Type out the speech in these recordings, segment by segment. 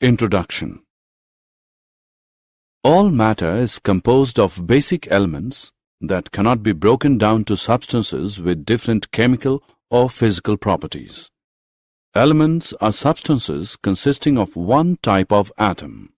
Introduction. All matter is composed of basic elements that cannot be broken down to substances with different chemical or physical properties. Elements are substances consisting of one type of atom.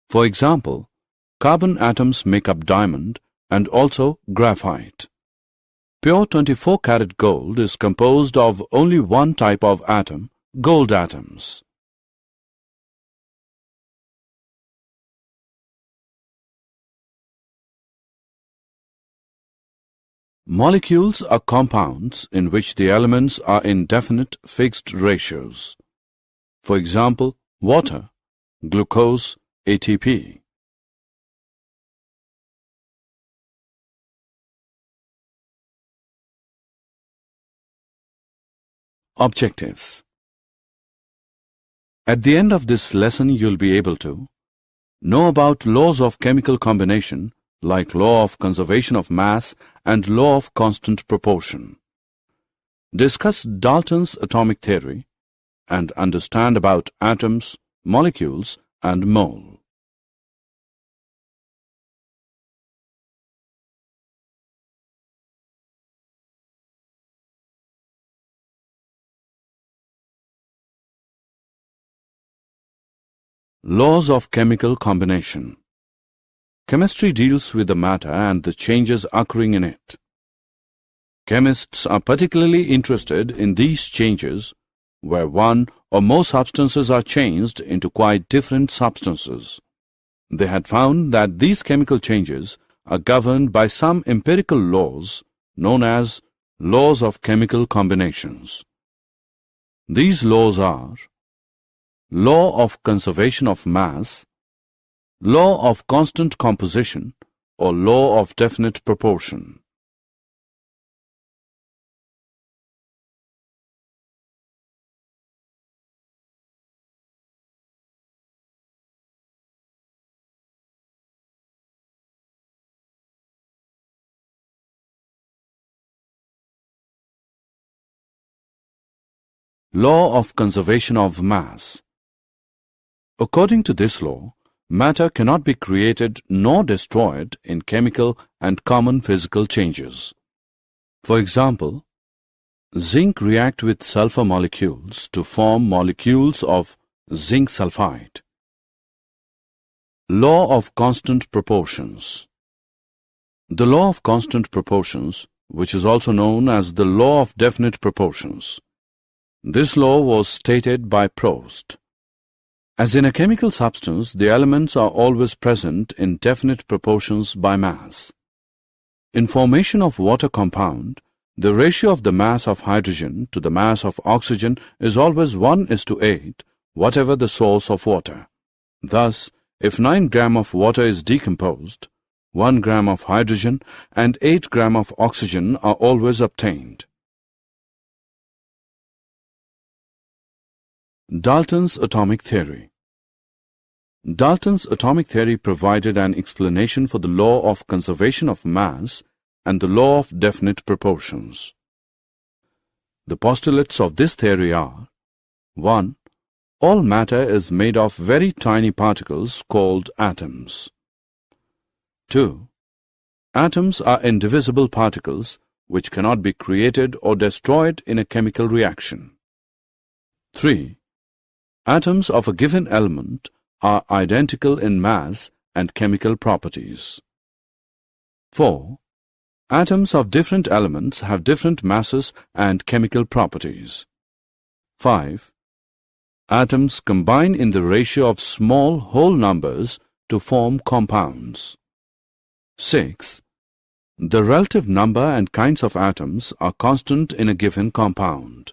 For example, carbon atoms make up diamond and also graphite. Pure 24-karat gold is composed of only one type of atom, gold atoms. Molecules are compounds in which the elements are in definite fixed ratios. For example, water, glucose, ATP. Objectives. At the end of this lesson, you'll be able to know about laws of chemical combination like law of conservation of mass and law of constant proportion. Discuss Dalton's atomic theory and understand about atoms, molecules and mole. Laws of chemical combination. Chemistry deals with the matter and the changes occurring in it. Chemists are particularly interested in these changes where one or more substances are changed into quite different substances. They had found that these chemical changes are governed by some empirical laws known as laws of chemical combinations. These laws are law of conservation of mass, law of constant composition or law of definite proportion. Law of conservation of mass. According to this law, matter cannot be created nor destroyed in chemical and common physical changes. For example, zinc react with sulfur molecules to form molecules of zinc sulfide. Law of constant proportions. The law of constant proportions, which is also known as the law of definite proportions. This law was stated by Proust. As in a chemical substance, the elements are always present in definite proportions by mass. In formation of water compound, the ratio of the mass of hydrogen to the mass of oxygen is always 1:8, whatever the source of water. Thus, if 9 gram of water is decomposed, 1 gram of hydrogen and 8 gram of oxygen are always obtained. Dalton's atomic theory. Dalton's atomic theory provided an explanation for the law of conservation of mass and the law of definite proportions. The postulates of this theory are: 1. All matter is made of very tiny particles called atoms. 2. Atoms are indivisible particles which cannot be created or destroyed in a chemical reaction. 3. Atoms of a given element are identical in mass and chemical properties. 4. Atoms of different elements have different masses and chemical properties. 5. Atoms combine in the ratio of small whole numbers to form compounds. 6. The relative number and kinds of atoms are constant in a given compound.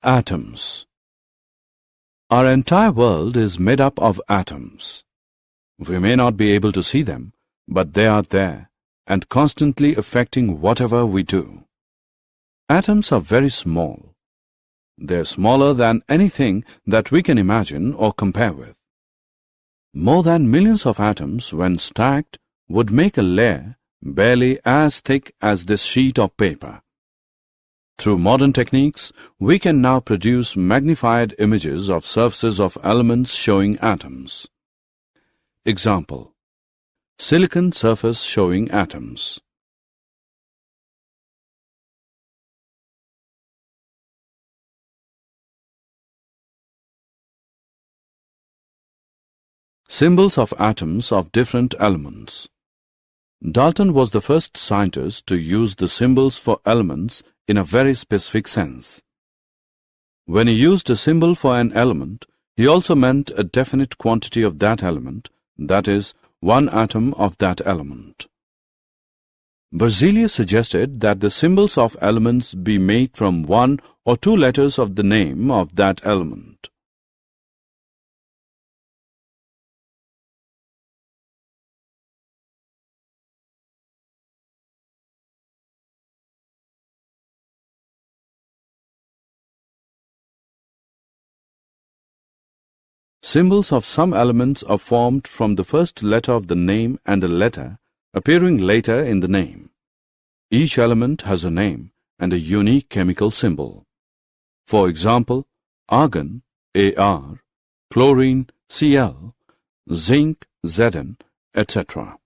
Atoms. Our entire world is made up of atoms. We may not be able to see them, but they are there and constantly affecting whatever we do. Atoms are very small. They're smaller than anything that we can imagine or compare with. More than millions of atoms, when stacked, would make a layer barely as thick as this sheet of paper. Through modern techniques, we can now produce magnified images of surfaces of elements showing atoms. Example: silicon surface showing atoms. Symbols of atoms of different elements. Dalton was the first scientist to use the symbols for elements in a very specific sense. When he used a symbol for an element, he also meant a definite quantity of that element, that is, one atom of that element. Berzelius suggested that the symbols of elements be made from one or two letters of the name of that element. Symbols of some elements are formed from the first letter of the name and a letter appearing later in the name. Each element has a name and a unique chemical symbol. For example, argon, Ar, chlorine, Cl, zinc, Zn, etc.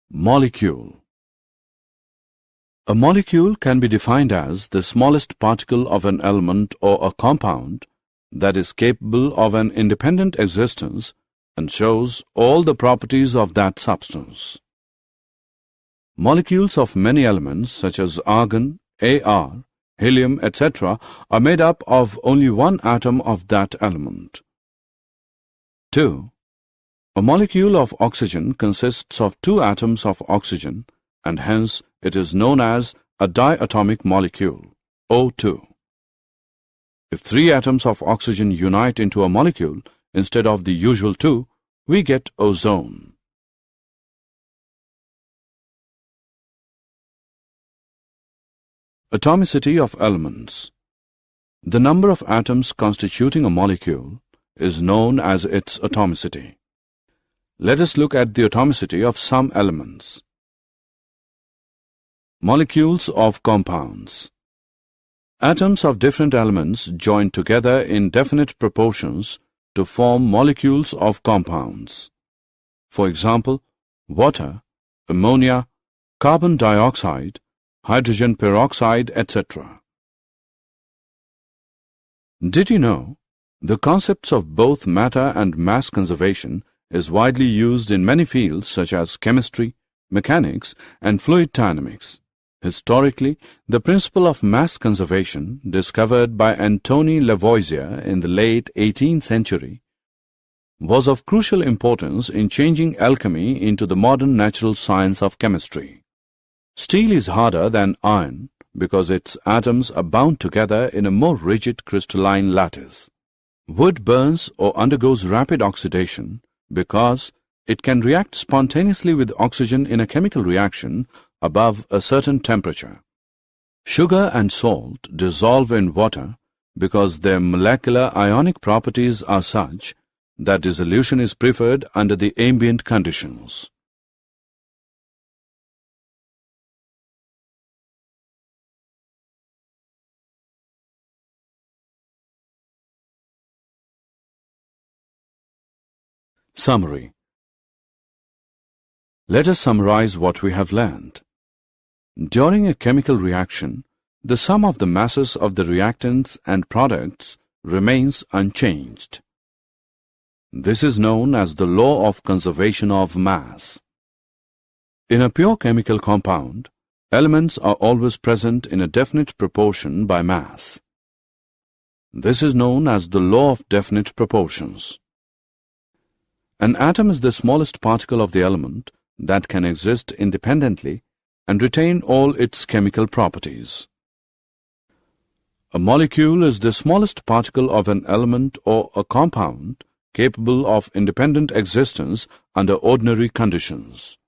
Molecule. A molecule can be defined as the smallest particle of an element or a compound that is capable of an independent existence and shows all the properties of that substance. Molecules of many elements such as argon, Ar, helium, etc. are made up of only one atom of that element. 2. A molecule of oxygen consists of two atoms of oxygen, and hence it is known as a diatomic molecule, O2. If three atoms of oxygen unite into a molecule instead of the usual two, we get ozone. Atomicity of elements. The number of atoms constituting a molecule is known as its atomicity. Let us look at the atomicity of some elements. Molecules of compounds. Atoms of different elements join together in definite proportions to form molecules of compounds. For example, water, ammonia, carbon dioxide, hydrogen peroxide, etc. Did you know the concepts of both matter and mass conservation is widely used in many fields such as chemistry, mechanics, and fluid dynamics? Historically, the principle of mass conservation, discovered by Antoine Lavoisier in the late 18th century, was of crucial importance in changing alchemy into the modern natural science of chemistry. Steel is harder than iron because its atoms are bound together in a more rigid crystalline lattice. Wood burns or undergoes rapid oxidation because it can react spontaneously with oxygen in a chemical reaction above a certain temperature. Sugar and salt dissolve in water because their molecular ionic properties are such that dissolution is preferred under the ambient conditions. Summary. Let us summarize what we have learned. During a chemical reaction, the sum of the masses of the reactants and products remains unchanged. This is known as the law of conservation of mass. In a pure chemical compound, elements are always present in a definite proportion by mass. This is known as the law of definite proportions. An atom is the smallest particle of the element that can exist independently and retain all its chemical properties. A molecule is the smallest particle of an element or a compound capable of independent existence under ordinary conditions.